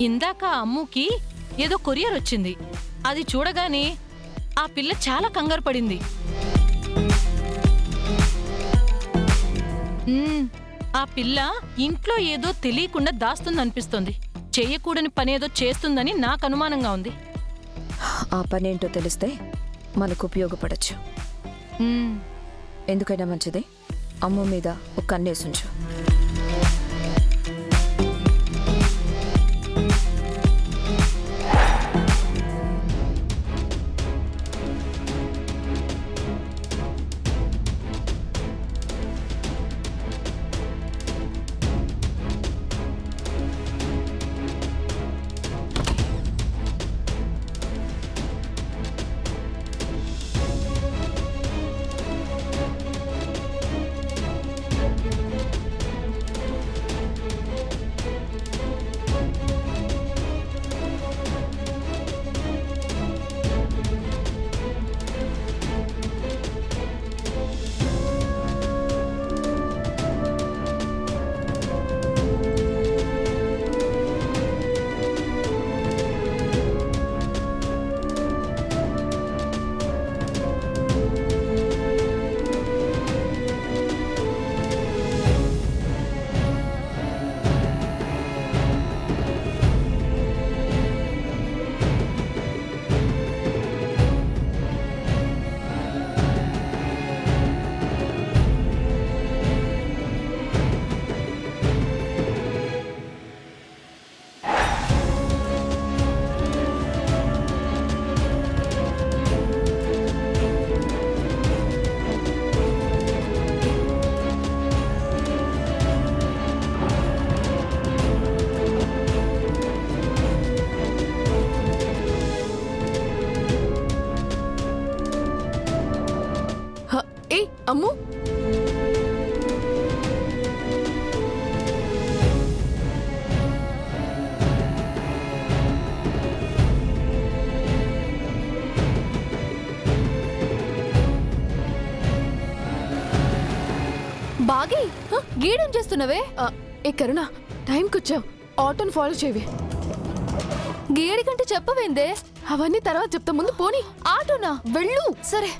ఇందాక అమ్ముకి ఏదో కొరియర్ వచ్చింది. అది చూడగానే ఆ పిల్ల చాలా కంగారు పడింది. ఆ పిల్ల ఇంట్లో ఏదో తెలియకుండా దాస్తుందనిపిస్తోంది. చేయకూడని పనేదో చేస్తుందని నాకు అనుమానంగా ఉంది. ఆ పనేంటో తెలిస్తే మనకు ఉపయోగపడచ్చు. ఎందుకైనా మంచిది అమ్మ మీద ఒక కన్నేసుంచు. అమ్ము, బాగి గీడేం చేస్తున్నావే? ఏ కరుణ, టైంకి వచ్చావు. ఆటోని ఫాలో చేయవి. గీడి కంటే చెప్పవేందే? అవన్నీ తర్వాత చెప్తా, ముందు పోనీ. ఆటోనా? వెళ్ళు. సరే.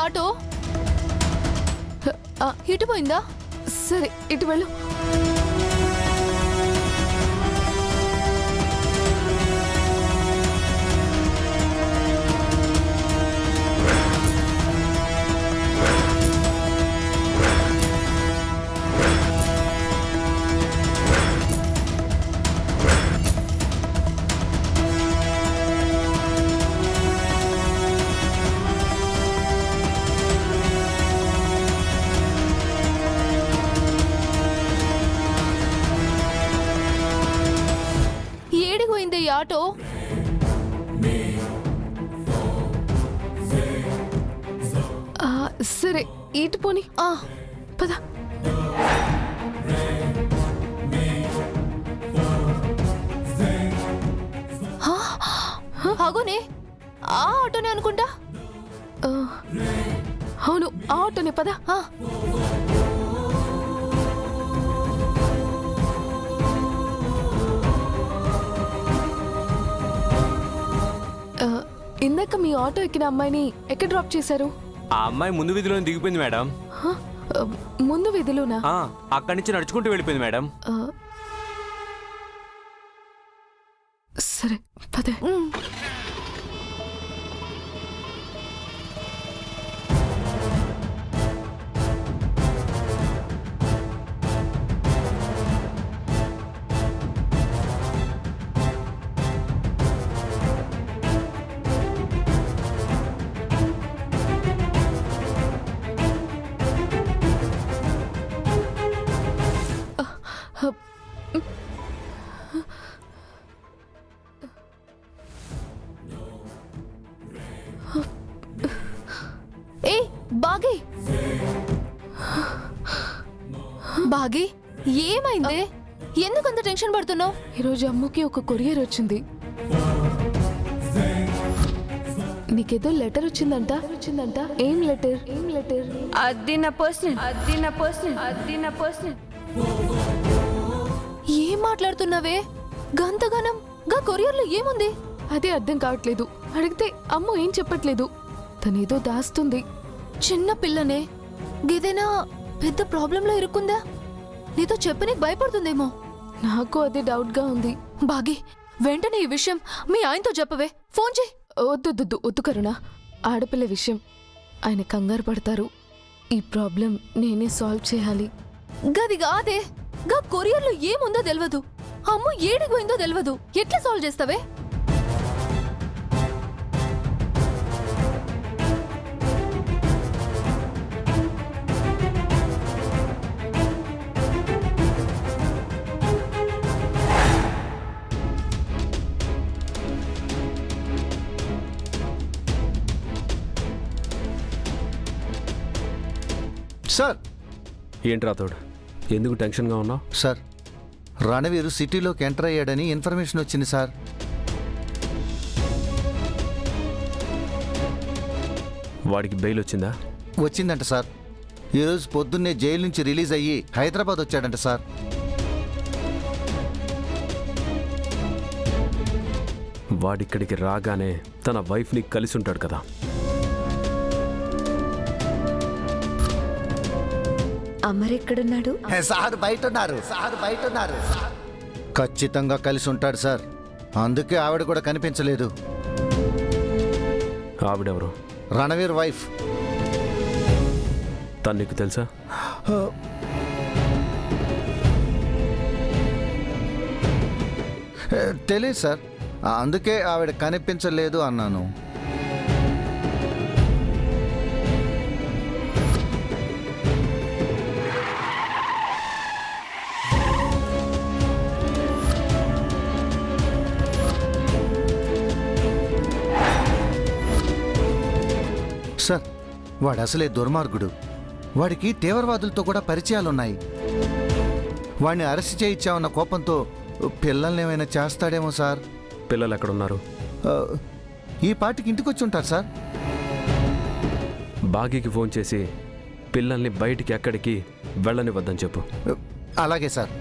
ఆటో ఇటు పోయిందా? సరే, ఇటు వెళ్ళు. ఆటో సరే, ఇటు పోనీ. పద. అగోనే, ఆ ఆటోనే అనుకుంటా. అవును, ఆ ఆటోనే. పద. ఇందాక మీ ఆటో ఎక్కిన అమ్మాయిని ఎక్కడ డ్రాప్ చేశారు? ఆ అమ్మాయి ముందు వీధిలో దిగిపోయింది మేడం. ముందు వీధిలోనా? అక్కడి నుంచి నడుచుకుంటూ వెళ్ళిపోయింది మేడం. సరే, పద. ఏ బాగి బాగి ఏమైంది? ఎందుకంత టెన్షన్ పడుతున్నావు? ఈరోజు అమ్ముకి ఒక కొరియర్ వచ్చింది. నీకేదో లెటర్ వచ్చిందంట. ఏం లెటర్? అది నా పర్సనల్. ఏం మాట్లాడుతున్నావే? గంతగనం గా కొరియర్లో ఏముంది? అదే అర్థం కావట్లేదు. అడిగితే అమ్ము ఏం చెప్పట్లేదు. తనేదో దాస్తుంది. చిన్న పిల్లనే గేదైనా పెద్ద ప్రాబ్లంలో ఇరుక్కుందా? నీతో చెప్పనీకి భయపడుతుందేమో. నాకు అదే డౌట్ గా ఉంది. బాగి వెంటనే ఈ విషయం మీ ఆయనతో చెప్పవే. ఫోన్ చేయి. వద్దు కరుణ. ఆడపిల్ల విషయం ఆయన కంగారు పడతారు. ఈ ప్రాబ్లం నేనే సాల్వ్ చేయాలి. గది కాదే, గా కొరియర్లో ఏముందో తెలియదు. అమ్మ ఏడికి పోయిందో తెలియదు. ఎట్లా సాల్వ్ చేస్తావే? సార్ ఏంట్రా తోడు, ఎందుకు టెన్షన్గా ఉన్నావు? సార్ రణవీరు సిటీలోకి ఎంటర్ అయ్యాడని ఇన్ఫర్మేషన్ వచ్చింది సార్. వాడికి బెయిల్ వచ్చిందా? వచ్చిందంట సార్. ఈరోజు పొద్దున్నే జైలు నుంచి రిలీజ్ అయ్యి హైదరాబాద్ వచ్చాడంట సార్. వాడిక్కడికి రాగానే తన వైఫ్ని కలిసి ఉంటాడు కదా. అమరెక్కడున్నాడు? సార్ బయట ఉన్నారు. ఖచ్చితంగా కలిసి ఉంటాడు సార్. అందుకే ఆవిడ కూడా కనిపించలేదు. ఆవిడెవరు? రణవీర్ వైఫ్. తను నీకు తెలుసా? తెలియదు సార్. అందుకే ఆవిడ కనిపించలేదు అన్నాను. సార్ వాడు అసలే దుర్మార్గుడు. వాడికి తీవ్రవాదులతో కూడా పరిచయాలున్నాయి. వాడిని అరెస్ట్ చేయించామన్న కోపంతో పిల్లల్ని ఏమైనా చేస్తాడేమో సార్. పిల్లలు ఎక్కడున్నారు? ఈ పాటికి ఇంటికి వచ్చి ఉంటారు సార్. బాగీకి ఫోన్ చేసి పిల్లల్ని బయటికి ఎక్కడికి వెళ్ళనివ్వద్దని చెప్పు. అలాగే సార్.